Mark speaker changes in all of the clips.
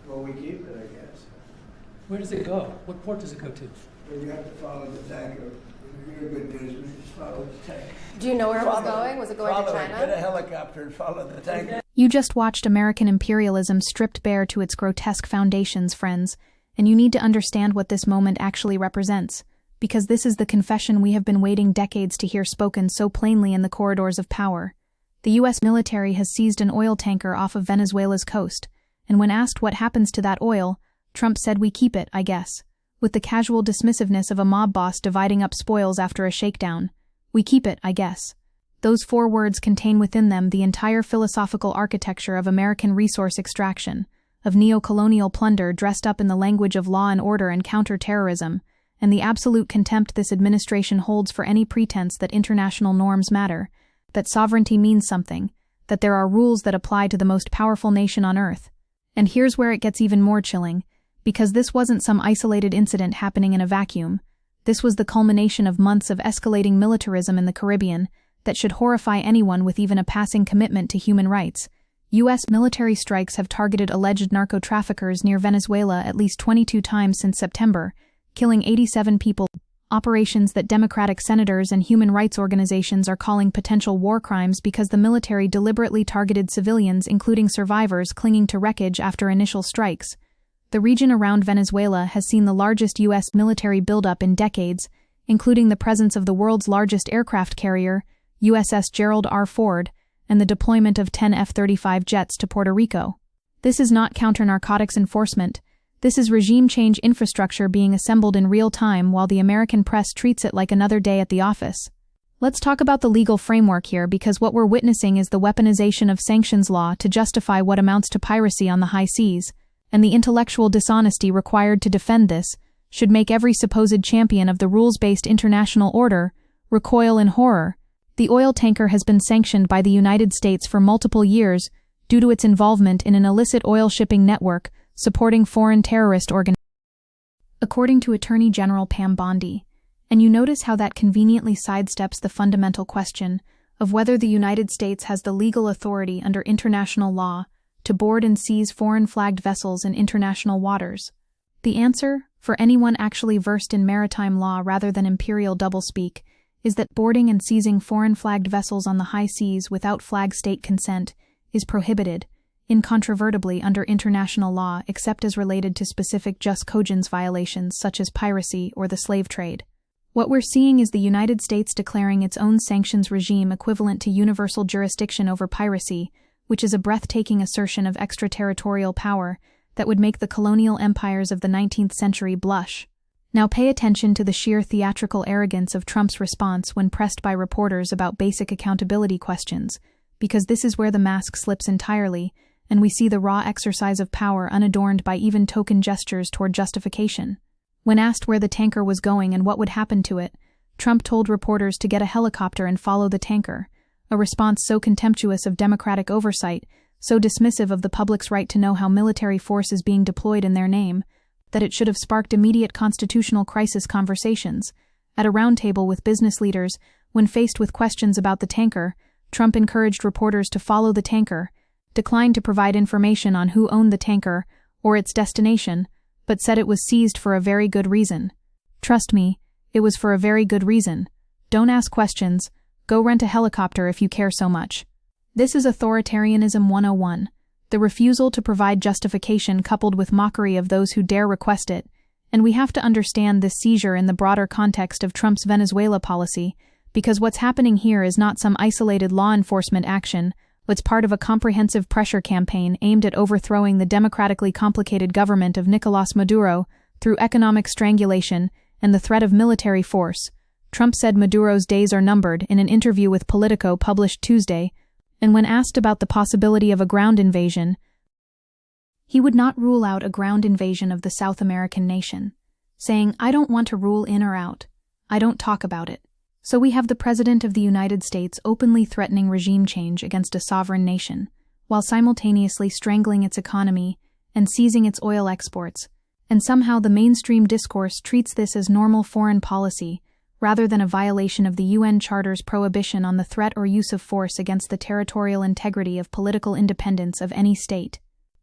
Speaker 1: Well, we keep it, I guess.
Speaker 2: Where does it go? What port does it go to?
Speaker 1: Well, you have to follow the tanker. If you're a good businessman, just follow the tanker.
Speaker 3: Do you know where it was going? Was it going to
Speaker 1: Follow
Speaker 3: China?
Speaker 1: it. Get a helicopter and follow the tanker.
Speaker 4: You just watched American imperialism stripped bare to its grotesque foundations, friends, and you need to understand what this moment actually represents, because this is the confession we have been waiting decades to hear spoken so plainly in the corridors of power. The U.S. military has seized an oil tanker off of Venezuela's coast, and when asked what happens to that oil, Trump said, "We keep it, I guess," with the casual dismissiveness of a mob boss dividing up spoils after a shakedown. "We keep it, I guess." Those 4 words contain within them the entire philosophical architecture of American resource extraction, of neo-colonial plunder dressed up in the language of law and order and counter-terrorism, and the absolute contempt this administration holds for any pretense that international norms matter, that sovereignty means something, that there are rules that apply to the most powerful nation on earth. And here's where it gets even more chilling, because this wasn't some isolated incident happening in a vacuum. This was the culmination of months of escalating militarism in the Caribbean that should horrify anyone with even a passing commitment to human rights. U.S. military strikes have targeted alleged narco-traffickers near Venezuela at least 22 times since September, killing 87 people. Operations that Democratic senators and human rights organizations are calling potential war crimes because the military deliberately targeted civilians, including survivors clinging to wreckage after initial strikes. The region around Venezuela has seen the largest U.S. military buildup in decades, including the presence of the world's largest aircraft carrier, USS Gerald R. Ford, and the deployment of 10 F-35 jets to Puerto Rico. This is not counter-narcotics enforcement. This is regime change infrastructure being assembled in real time while the American press treats it like another day at the office. Let's talk about the legal framework here, because what we're witnessing is the weaponization of sanctions law to justify what amounts to piracy on the high seas, and the intellectual dishonesty required to defend this should make every supposed champion of the rules-based international order recoil in horror. The oil tanker has been sanctioned by the United States for multiple years due to its involvement in an illicit oil shipping network supporting foreign terrorist organizations, according to Attorney General Pam Bondi. And you notice how that conveniently sidesteps the fundamental question of whether the United States has the legal authority under international law to board and seize foreign-flagged vessels in international waters. The answer, for anyone actually versed in maritime law rather than imperial doublespeak, is that boarding and seizing foreign-flagged vessels on the high seas without flag state consent is prohibited, incontrovertibly under international law except as related to specific jus cogens violations such as piracy or the slave trade. What we're seeing is the United States declaring its own sanctions regime equivalent to universal jurisdiction over piracy, which is a breathtaking assertion of extraterritorial power that would make the colonial empires of the 19th century blush. Now pay attention to the sheer theatrical arrogance of Trump's response when pressed by reporters about basic accountability questions, because this is where the mask slips entirely, and we see the raw exercise of power unadorned by even token gestures toward justification. When asked where the tanker was going and what would happen to it, Trump told reporters to get a helicopter and follow the tanker, a response so contemptuous of democratic oversight, so dismissive of the public's right to know how military force is being deployed in their name, that it should have sparked immediate constitutional crisis conversations. At a roundtable with business leaders, when faced with questions about the tanker, Trump encouraged reporters to follow the tanker, declined to provide information on who owned the tanker or its destination, but said it was seized for a very good reason. Trust me, it was for a very good reason. Don't ask questions, go rent a helicopter if you care so much. This is authoritarianism 101. The refusal to provide justification coupled with mockery of those who dare request it, and we have to understand this seizure in the broader context of Trump's Venezuela policy, because what's happening here is not some isolated law enforcement action, it's part of a comprehensive pressure campaign aimed at overthrowing the democratically complicated government of Nicolás Maduro through economic strangulation and the threat of military force. Trump said Maduro's days are numbered in an interview with Politico published Tuesday, and when asked about the possibility of a ground invasion, he would not rule out a ground invasion of the South American nation, saying, "I don't want to rule in or out. I don't talk about it." So we have the President of the United States openly threatening regime change against a sovereign nation, while simultaneously strangling its economy and seizing its oil exports, and somehow the mainstream discourse treats this as normal foreign policy, rather than a violation of the UN Charter's prohibition on the threat or use of force against the territorial integrity of political independence of any state.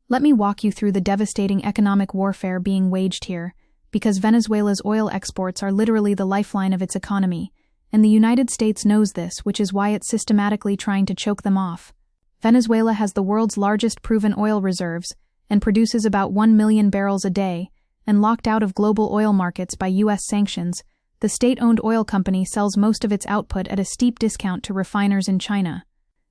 Speaker 4: Let me walk you through the devastating economic warfare being waged here, because Venezuela's oil exports are literally the lifeline of its economy, and the United States knows this, which is why it's systematically trying to choke them off. Venezuela has the world's largest proven oil reserves and produces about 1 million barrels a day, and locked out of global oil markets by U.S. sanctions, the state-owned oil company sells most of its output at a steep discount to refiners in China.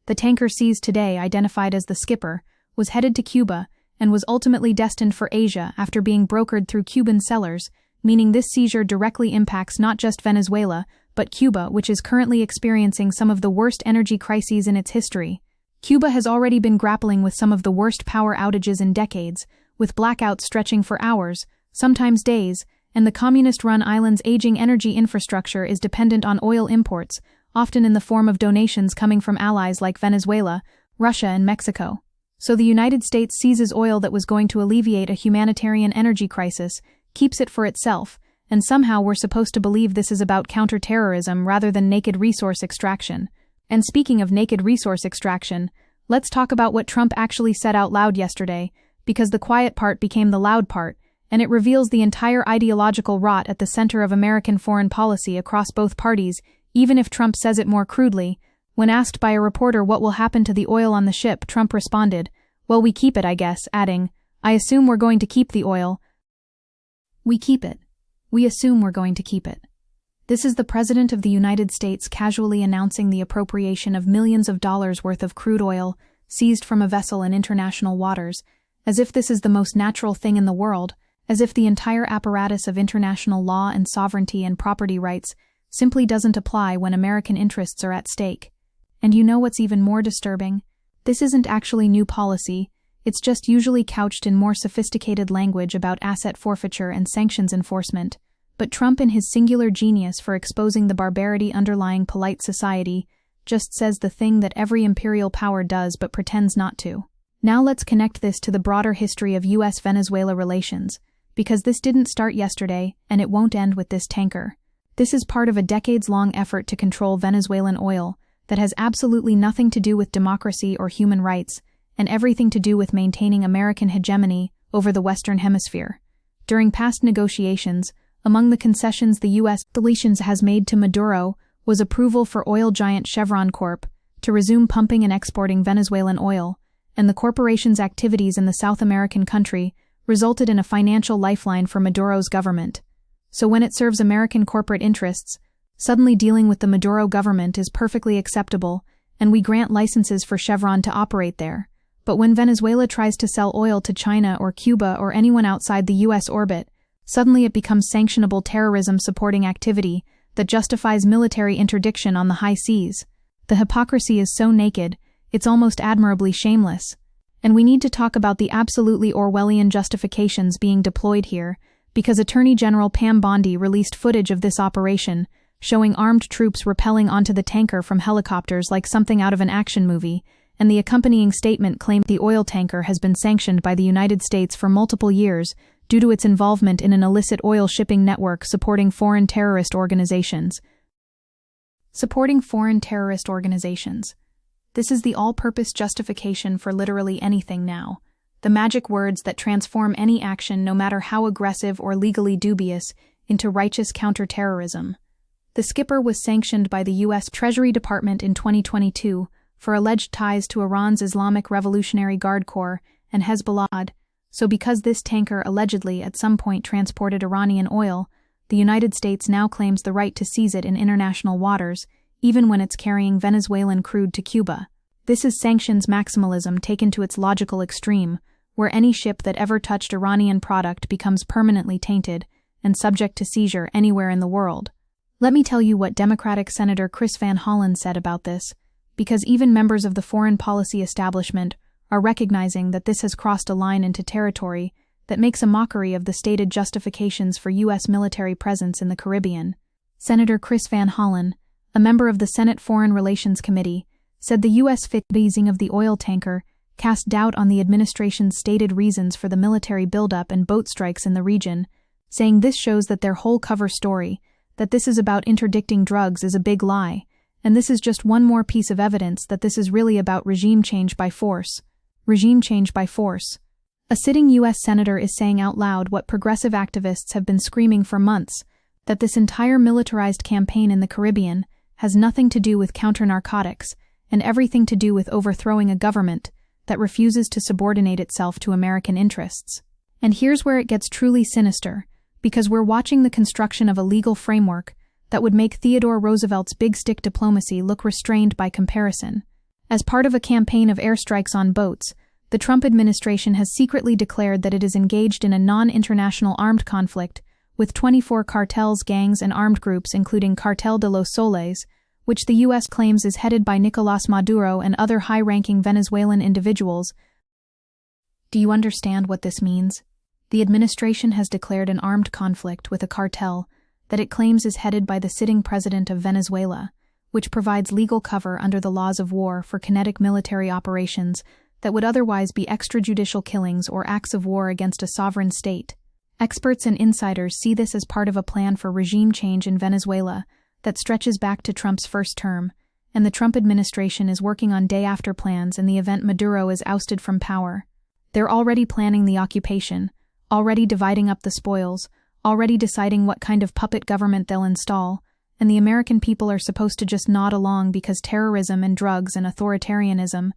Speaker 4: The tanker seized today, identified as the Skipper, was headed to Cuba and was ultimately destined for Asia after being brokered through Cuban sellers, meaning this seizure directly impacts not just Venezuela, but Cuba, which is currently experiencing some of the worst energy crises in its history. Cuba has already been grappling with some of the worst power outages in decades, with blackouts stretching for hours, sometimes days, and the communist-run island's aging energy infrastructure is dependent on oil imports, often in the form of donations coming from allies like Venezuela, Russia, and Mexico. So the United States seizes oil that was going to alleviate a humanitarian energy crisis, keeps it for itself, and somehow we're supposed to believe this is about counterterrorism rather than naked resource extraction. And speaking of naked resource extraction, let's talk about what Trump actually said out loud yesterday, because the quiet part became the loud part, and it reveals the entire ideological rot at the center of American foreign policy across both parties, even if Trump says it more crudely. When asked by a reporter what will happen to the oil on the ship, Trump responded, "Well, we keep it, I guess," adding, "I assume we're going to keep the oil." We keep it. We assume we're going to keep it. This is the President of the United States casually announcing the appropriation of millions of dollars worth of crude oil seized from a vessel in international waters, as if this is the most natural thing in the world, as if the entire apparatus of international law and sovereignty and property rights simply doesn't apply when American interests are at stake. And you know what's even more disturbing? This isn't actually new policy, it's just usually couched in more sophisticated language about asset forfeiture and sanctions enforcement. But Trump, in his singular genius for exposing the barbarity underlying polite society, just says the thing that every imperial power does but pretends not to. Now let's connect this to the broader history of U.S.-Venezuela relations, because this didn't start yesterday, and it won't end with this tanker. This is part of a decades-long effort to control Venezuelan oil that has absolutely nothing to do with democracy or human rights, and everything to do with maintaining American hegemony over the Western Hemisphere. During past negotiations, among the concessions the U.S. has made to Maduro was approval for oil giant Chevron Corp. To resume pumping and exporting Venezuelan oil, and the corporation's activities in the South American country resulted in a financial lifeline for Maduro's government. So when it serves American corporate interests, suddenly dealing with the Maduro government is perfectly acceptable, and we grant licenses for Chevron to operate there. But when Venezuela tries to sell oil to China or Cuba or anyone outside the U.S. orbit, suddenly it becomes sanctionable terrorism-supporting activity that justifies military interdiction on the high seas. The hypocrisy is so naked, it's almost admirably shameless. And we need to talk about the absolutely Orwellian justifications being deployed here, because Attorney General Pam Bondi released footage of this operation, showing armed troops rappelling onto the tanker from helicopters like something out of an action movie, and the accompanying statement claimed the oil tanker has been sanctioned by the United States for multiple years due to its involvement in an illicit oil shipping network supporting foreign terrorist organizations. Supporting foreign terrorist organizations. This is the all-purpose justification for literally anything now. The magic words that transform any action, no matter how aggressive or legally dubious, into righteous counterterrorism. The Skipper was sanctioned by the U.S. Treasury Department in 2022 for alleged ties to Iran's Islamic Revolutionary Guard Corps and Hezbollah. So because this tanker allegedly at some point transported Iranian oil, the United States now claims the right to seize it in international waters, even when it's carrying Venezuelan crude to Cuba. This is sanctions maximalism taken to its logical extreme, where any ship that ever touched Iranian product becomes permanently tainted and subject to seizure anywhere in the world. Let me tell you what Democratic Senator Chris Van Hollen said about this, because even members of the foreign policy establishment are recognizing that this has crossed a line into territory that makes a mockery of the stated justifications for U.S. military presence in the Caribbean. Senator Chris Van Hollen, a member of the Senate Foreign Relations Committee, said the U.S. seizing of the oil tanker cast doubt on the administration's stated reasons for the military buildup and boat strikes in the region, saying this shows that their whole cover story, that this is about interdicting drugs, is a big lie, and this is just one more piece of evidence that this is really about regime change by force. Regime change by force. A sitting U.S. senator is saying out loud what progressive activists have been screaming for months, that this entire militarized campaign in the Caribbean has nothing to do with counter-narcotics and everything to do with overthrowing a government that refuses to subordinate itself to American interests. And here's where it gets truly sinister, because we're watching the construction of a legal framework that would make Theodore Roosevelt's big stick diplomacy look restrained by comparison. As part of a campaign of airstrikes on boats, the Trump administration has secretly declared that it is engaged in a non-international armed conflict with 24 cartels, gangs, and armed groups including Cartel de los Soles, which the U.S. claims is headed by Nicolás Maduro and other high-ranking Venezuelan individuals. Do you understand what this means? The administration has declared an armed conflict with a cartel that it claims is headed by the sitting president of Venezuela, which provides legal cover under the laws of war for kinetic military operations that would otherwise be extrajudicial killings or acts of war against a sovereign state. Experts and insiders see this as part of a plan for regime change in Venezuela that stretches back to Trump's first term, and the Trump administration is working on day-after plans in the event Maduro is ousted from power. They're already planning the occupation, already dividing up the spoils, already deciding what kind of puppet government they'll install, and the American people are supposed to just nod along because terrorism and drugs and authoritarianism.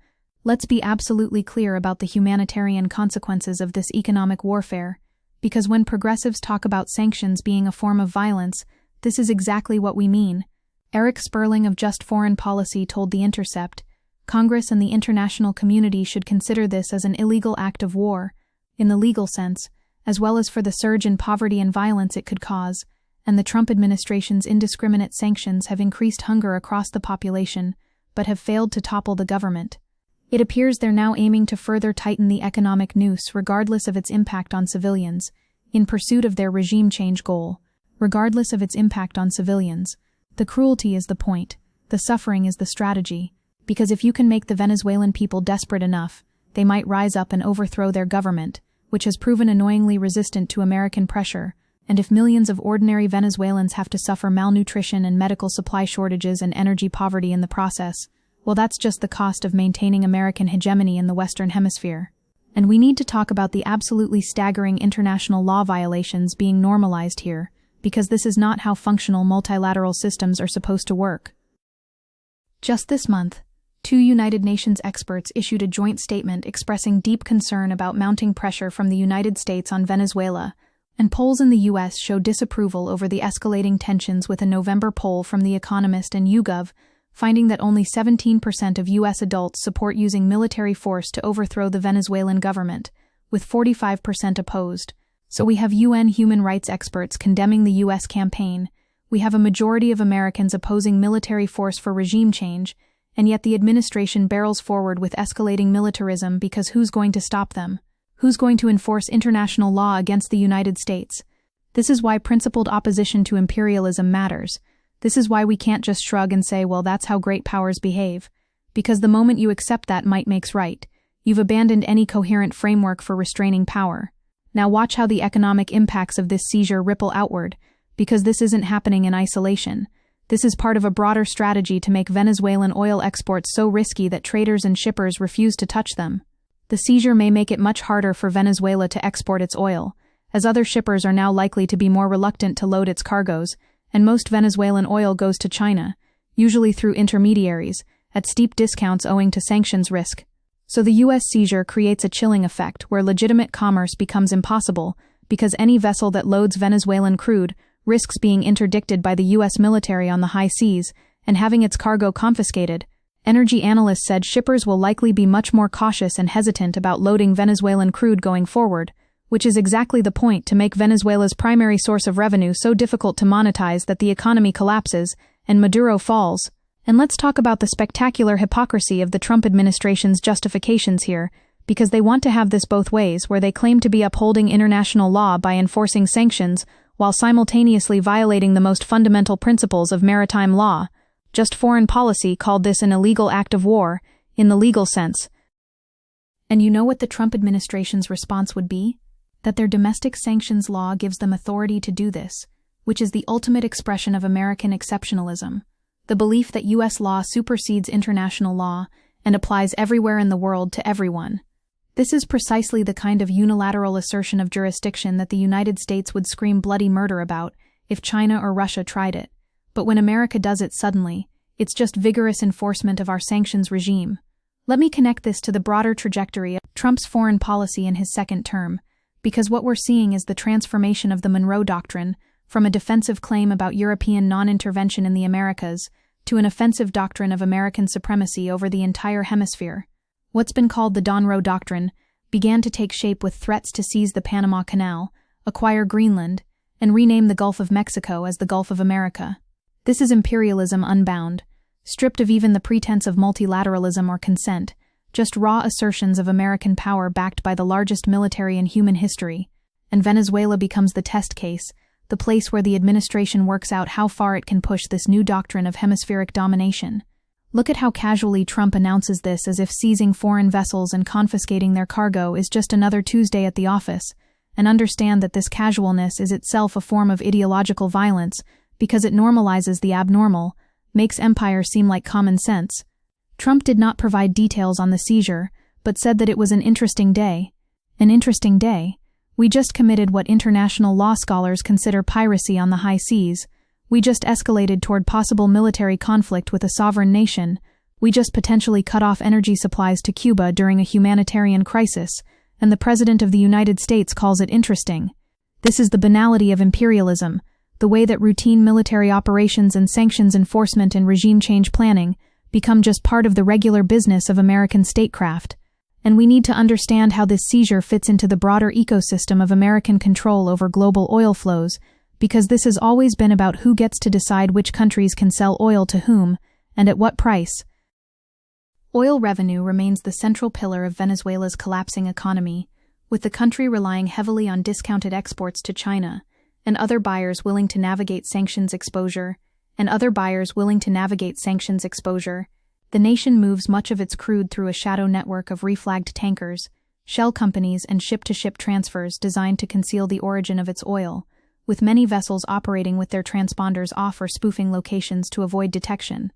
Speaker 4: Let's be absolutely clear about the humanitarian consequences of this economic warfare, because when progressives talk about sanctions being a form of violence, this is exactly what we mean. Eric Sperling of Just Foreign Policy told The Intercept, Congress and the international community should consider this as an illegal act of war, in the legal sense, as well as for the surge in poverty and violence it could cause, and the Trump administration's indiscriminate sanctions have increased hunger across the population, but have failed to topple the government. It appears they're now aiming to further tighten the economic noose regardless of its impact on civilians, in pursuit of their regime change goal. Regardless of its impact on civilians. The cruelty is the point, the suffering is the strategy, because if you can make the Venezuelan people desperate enough, they might rise up and overthrow their government, which has proven annoyingly resistant to American pressure, and if millions of ordinary Venezuelans have to suffer malnutrition and medical supply shortages and energy poverty in the process, well, that's just the cost of maintaining American hegemony in the Western Hemisphere. And we need to talk about the absolutely staggering international law violations being normalized here, because this is not how functional multilateral systems are supposed to work. Just this month, 2 United Nations experts issued a joint statement expressing deep concern about mounting pressure from the United States on Venezuela, and polls in the U.S. show disapproval over the escalating tensions, with a November poll from The Economist and YouGov finding that only 17% of U.S. adults support using military force to overthrow the Venezuelan government, with 45% opposed. So we have UN human rights experts condemning the U.S. campaign, we have a majority of Americans opposing military force for regime change, and yet the administration barrels forward with escalating militarism because who's going to stop them? Who's going to enforce international law against the United States? This is why principled opposition to imperialism matters. This is why we can't just shrug and say, well, that's how great powers behave. Because the moment you accept that might makes right, you've abandoned any coherent framework for restraining power. Now watch how the economic impacts of this seizure ripple outward, because this isn't happening in isolation. This is part of a broader strategy to make Venezuelan oil exports so risky that traders and shippers refuse to touch them. The seizure may make it much harder for Venezuela to export its oil, as other shippers are now likely to be more reluctant to load its cargoes, and most Venezuelan oil goes to China, usually through intermediaries, at steep discounts owing to sanctions risk. So the U.S. seizure creates a chilling effect where legitimate commerce becomes impossible because any vessel that loads Venezuelan crude risks being interdicted by the U.S. military on the high seas and having its cargo confiscated. Energy analysts said shippers will likely be much more cautious and hesitant about loading Venezuelan crude going forward, which is exactly the point, to make Venezuela's primary source of revenue so difficult to monetize that the economy collapses and Maduro falls. And let's talk about the spectacular hypocrisy of the Trump administration's justifications here, because they want to have this both ways, where they claim to be upholding international law by enforcing sanctions while simultaneously violating the most fundamental principles of maritime law. Just Foreign Policy called this an illegal act of war, in the legal sense. And you know what the Trump administration's response would be? That their domestic sanctions law gives them authority to do this, which is the ultimate expression of American exceptionalism. The belief that U.S. law supersedes international law and applies everywhere in the world to everyone. This is precisely the kind of unilateral assertion of jurisdiction that the United States would scream bloody murder about if China or Russia tried it. But when America does it suddenly, it's just vigorous enforcement of our sanctions regime. Let me connect this to the broader trajectory of Trump's foreign policy in his second term, because what we're seeing is the transformation of the Monroe Doctrine from a defensive claim about European non-intervention in the Americas to an offensive doctrine of American supremacy over the entire hemisphere. What's been called the Monroe Doctrine began to take shape with threats to seize the Panama Canal, acquire Greenland, and rename the Gulf of Mexico as the Gulf of America. This is imperialism unbound, stripped of even the pretense of multilateralism or consent, just raw assertions of American power backed by the largest military in human history. And Venezuela becomes the test case, the place where the administration works out how far it can push this new doctrine of hemispheric domination. Look at how casually Trump announces this, as if seizing foreign vessels and confiscating their cargo is just another Tuesday at the office, and understand that this casualness is itself a form of ideological violence because it normalizes the abnormal, makes empire seem like common sense. Trump did not provide details on the seizure, but said that it was an interesting day. An interesting day? We just committed what international law scholars consider piracy on the high seas. We just escalated toward possible military conflict with a sovereign nation. We just potentially cut off energy supplies to Cuba during a humanitarian crisis, and the President of the United States calls it interesting. This is the banality of imperialism, the way that routine military operations and sanctions enforcement and regime change planning become just part of the regular business of American statecraft. And we need to understand how this seizure fits into the broader ecosystem of American control over global oil flows, because this has always been about who gets to decide which countries can sell oil to whom, and at what price. Oil revenue remains the central pillar of Venezuela's collapsing economy, with the country relying heavily on discounted exports to China, and other buyers willing to navigate sanctions exposure. The nation moves much of its crude through a shadow network of reflagged tankers, shell companies, and ship-to-ship transfers designed to conceal the origin of its oil, with many vessels operating with their transponders off or spoofing locations to avoid detection.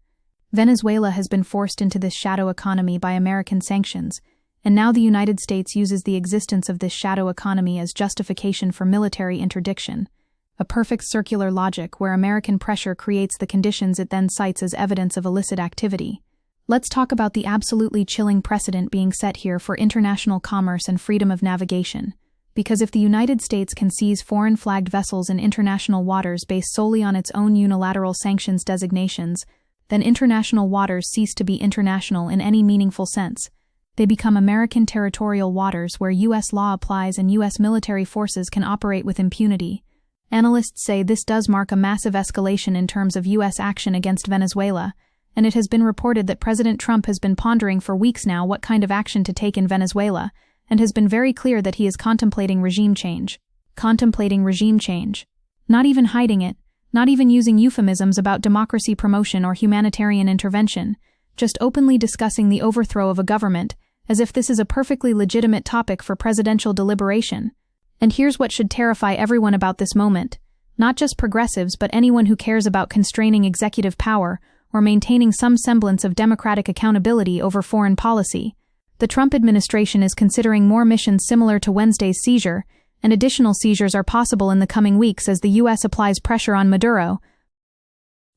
Speaker 4: Venezuela has been forced into this shadow economy by American sanctions, and now the United States uses the existence of this shadow economy as justification for military interdiction. A perfect circular logic where American pressure creates the conditions it then cites as evidence of illicit activity. Let's talk about the absolutely chilling precedent being set here for international commerce and freedom of navigation. Because if the United States can seize foreign-flagged vessels in international waters based solely on its own unilateral sanctions designations, then international waters cease to be international in any meaningful sense. They become American territorial waters where U.S. law applies and U.S. military forces can operate with impunity. Analysts say this does mark a massive escalation in terms of U.S. action against Venezuela, and it has been reported that President Trump has been pondering for weeks now what kind of action to take in Venezuela, and has been very clear that he is contemplating regime change. Not even hiding it, not even using euphemisms about democracy promotion or humanitarian intervention, just openly discussing the overthrow of a government, as if this is a perfectly legitimate topic for presidential deliberation. And here's what should terrify everyone about this moment. Not just progressives, but anyone who cares about constraining executive power or maintaining some semblance of democratic accountability over foreign policy. The Trump administration is considering more missions similar to Wednesday's seizure, and additional seizures are possible in the coming weeks as the U.S. applies pressure on Maduro.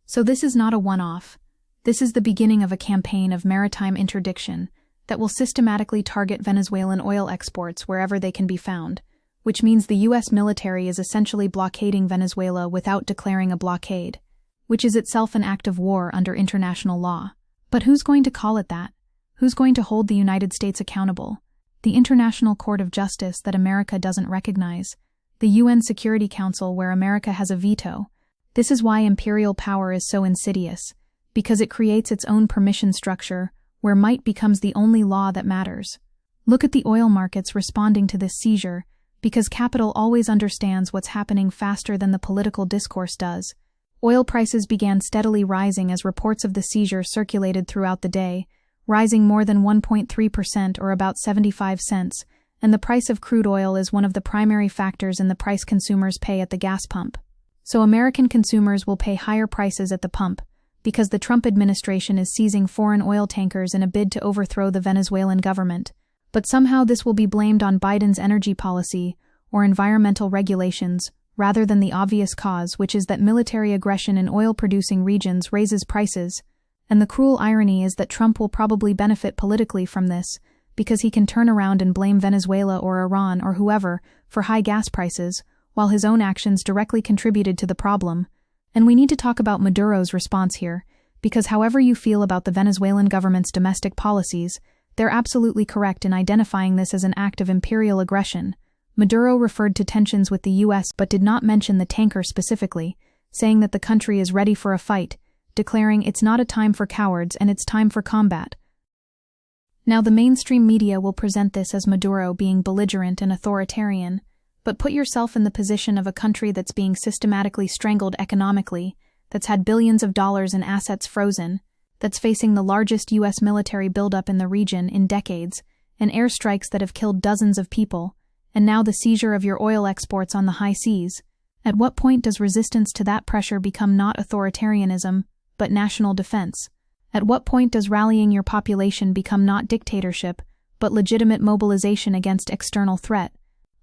Speaker 4: So this is not a one-off. This is the beginning of a campaign of maritime interdiction that will systematically target Venezuelan oil exports wherever they can be found, which means the U.S. military is essentially blockading Venezuela without declaring a blockade, which is itself an act of war under international law. But who's going to call it that? Who's going to hold the United States accountable? The International Court of Justice that America doesn't recognize, the UN Security Council where America has a veto. This is why imperial power is so insidious, because it creates its own permission structure where might becomes the only law that matters. Look at the oil markets responding to this seizure, because capital always understands what's happening faster than the political discourse does. Oil prices began steadily rising as reports of the seizure circulated throughout the day, rising more than 1.3% or about 75 cents, and the price of crude oil is one of the primary factors in the price consumers pay at the gas pump. So American consumers will pay higher prices at the pump, because the Trump administration is seizing foreign oil tankers in a bid to overthrow the Venezuelan government. But somehow this will be blamed on Biden's energy policy or environmental regulations, rather than the obvious cause, which is that military aggression in oil-producing regions raises prices. And the cruel irony is that Trump will probably benefit politically from this, because he can turn around and blame Venezuela or Iran or whoever for high gas prices, while his own actions directly contributed to the problem. And we need to talk about Maduro's response here, because however you feel about the Venezuelan government's domestic policies, they're absolutely correct in identifying this as an act of imperial aggression. Maduro referred to tensions with the U.S. but did not mention the tanker specifically, saying that the country is ready for a fight, declaring it's not a time for cowards and it's time for combat. Now the mainstream media will present this as Maduro being belligerent and authoritarian, but put yourself in the position of a country that's being systematically strangled economically, that's had billions of dollars in assets frozen, that's facing the largest U.S. military buildup in the region in decades, and airstrikes that have killed dozens of people, and now the seizure of your oil exports on the high seas. At what point does resistance to that pressure become not authoritarianism, but national defense? At what point does rallying your population become not dictatorship, but legitimate mobilization against external threat?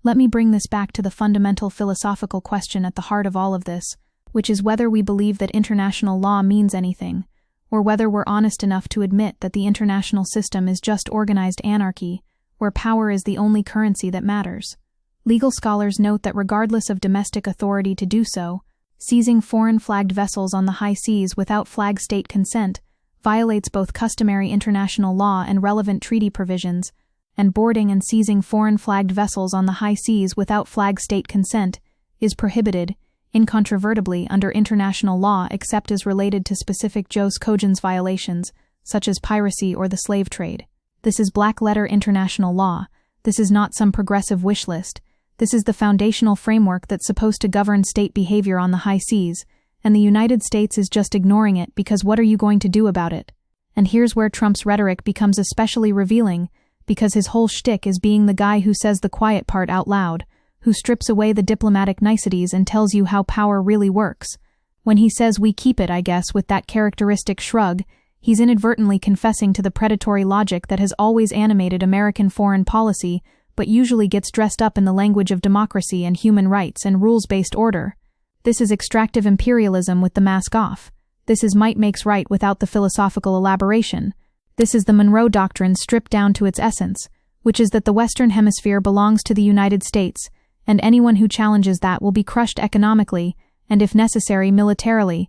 Speaker 4: Let me bring this back to the fundamental philosophical question at the heart of all of this, which is whether we believe that international law means anything, or whether we're honest enough to admit that the international system is just organized anarchy, where power is the only currency that matters. Legal scholars note that regardless of domestic authority to do so, seizing foreign-flagged vessels on the high seas without flag state consent violates both customary international law and relevant treaty provisions, and boarding and seizing foreign-flagged vessels on the high seas without flag state consent is prohibited, incontrovertibly, under international law except as related to specific jus cogens violations, such as piracy or the slave trade. This is black-letter international law. This is not some progressive wish list. This is the foundational framework that's supposed to govern state behavior on the high seas, and the United States is just ignoring it because what are you going to do about it? And here's where Trump's rhetoric becomes especially revealing, because his whole shtick is being the guy who says the quiet part out loud, who strips away the diplomatic niceties and tells you how power really works. When he says we keep it, I guess, with that characteristic shrug, he's inadvertently confessing to the predatory logic that has always animated American foreign policy, but usually gets dressed up in the language of democracy and human rights and rules-based order. This is extractive imperialism with the mask off. This is might makes right without the philosophical elaboration. This is the Monroe Doctrine stripped down to its essence, which is that the Western Hemisphere belongs to the United States, and anyone who challenges that will be crushed economically, and if necessary, militarily.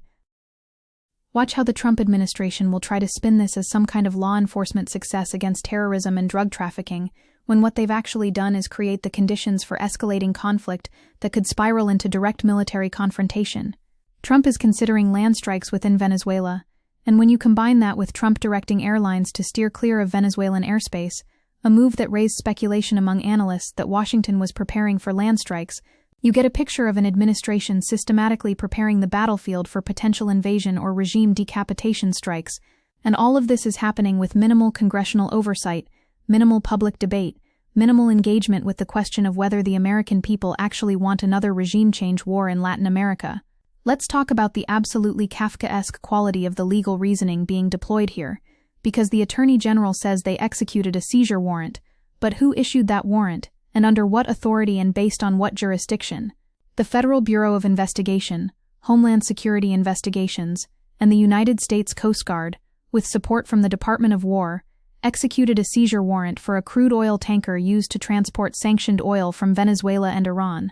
Speaker 4: Watch how the Trump administration will try to spin this as some kind of law enforcement success against terrorism and drug trafficking, when what they've actually done is create the conditions for escalating conflict that could spiral into direct military confrontation. Trump is considering land strikes within Venezuela, and when you combine that with Trump directing airlines to steer clear of Venezuelan airspace, a move that raised speculation among analysts that Washington was preparing for land strikes, you get a picture of an administration systematically preparing the battlefield for potential invasion or regime decapitation strikes, and all of this is happening with minimal congressional oversight, minimal public debate, minimal engagement with the question of whether the American people actually want another regime change war in Latin America. Let's talk about the absolutely Kafkaesque quality of the legal reasoning being deployed here, because the Attorney General says they executed a seizure warrant, but who issued that warrant, and under what authority and based on what jurisdiction? The Federal Bureau of Investigation, Homeland Security Investigations, and the United States Coast Guard, with support from the Department of War, executed a seizure warrant for a crude oil tanker used to transport sanctioned oil from Venezuela and Iran.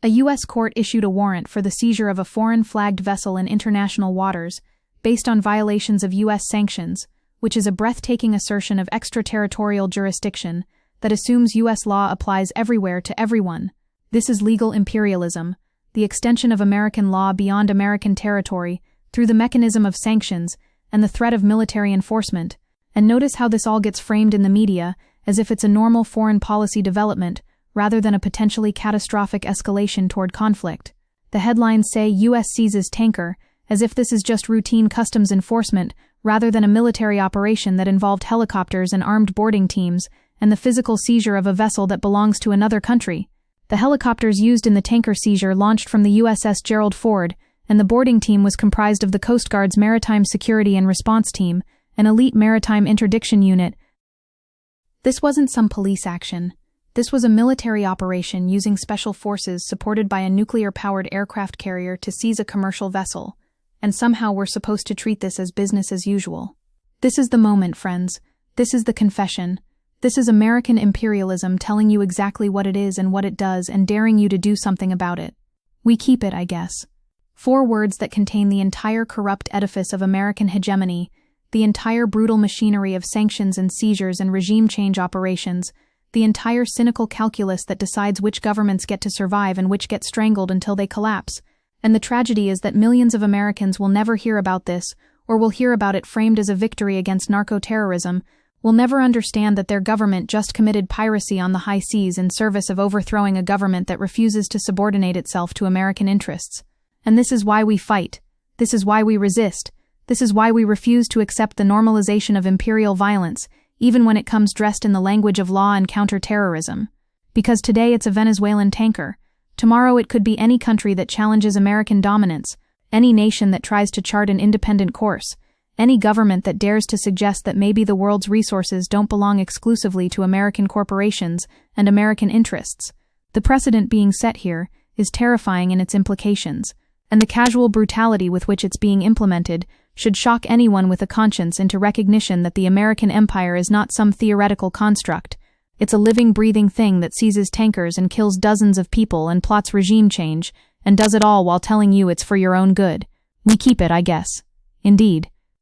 Speaker 4: A U.S. court issued a warrant for the seizure of a foreign-flagged vessel in international waters, based on violations of U.S. sanctions, which is a breathtaking assertion of extraterritorial jurisdiction that assumes U.S. law applies everywhere to everyone. This is legal imperialism, the extension of American law beyond American territory through the mechanism of sanctions and the threat of military enforcement. And notice how this all gets framed in the media as if it's a normal foreign policy development rather than a potentially catastrophic escalation toward conflict. The headlines say U.S. seizes tanker, as if this is just routine customs enforcement rather than a military operation that involved helicopters and armed boarding teams and the physical seizure of a vessel that belongs to another country. The helicopters used in the tanker seizure launched from the USS Gerald Ford, and the boarding team was comprised of the Coast Guard's Maritime Security and Response Team, an elite maritime interdiction unit. This wasn't some police action. This was a military operation using special forces supported by a nuclear-powered aircraft carrier to seize a commercial vessel, and somehow we're supposed to treat this as business as usual. This is the moment, friends. This is the confession. This is American imperialism telling you exactly what it is and what it does and daring you to do something about it. We keep it, I guess. 4 words that contain the entire corrupt edifice of American hegemony, the entire brutal machinery of sanctions and seizures and regime change operations, the entire cynical calculus that decides which governments get to survive and which get strangled until they collapse. And the tragedy is that millions of Americans will never hear about this, or will hear about it framed as a victory against narco-terrorism, will never understand that their government just committed piracy on the high seas in service of overthrowing a government that refuses to subordinate itself to American interests. And this is why we fight. This is why we resist. This is why we refuse to accept the normalization of imperial violence, even when it comes dressed in the language of law and counter-terrorism. Because today it's a Venezuelan tanker. Tomorrow it could be any country that challenges American dominance, any nation that tries to chart an independent course, any government that dares to suggest that maybe the world's resources don't belong exclusively to American corporations and American interests. The precedent being set here is terrifying in its implications, and the casual brutality with which it's being implemented should shock anyone with a conscience into recognition that the American empire is not some theoretical construct. It's a living, breathing thing that seizes tankers and kills dozens of people and plots regime change, and does it all while telling you it's for your own good. We keep it, I guess. Indeed.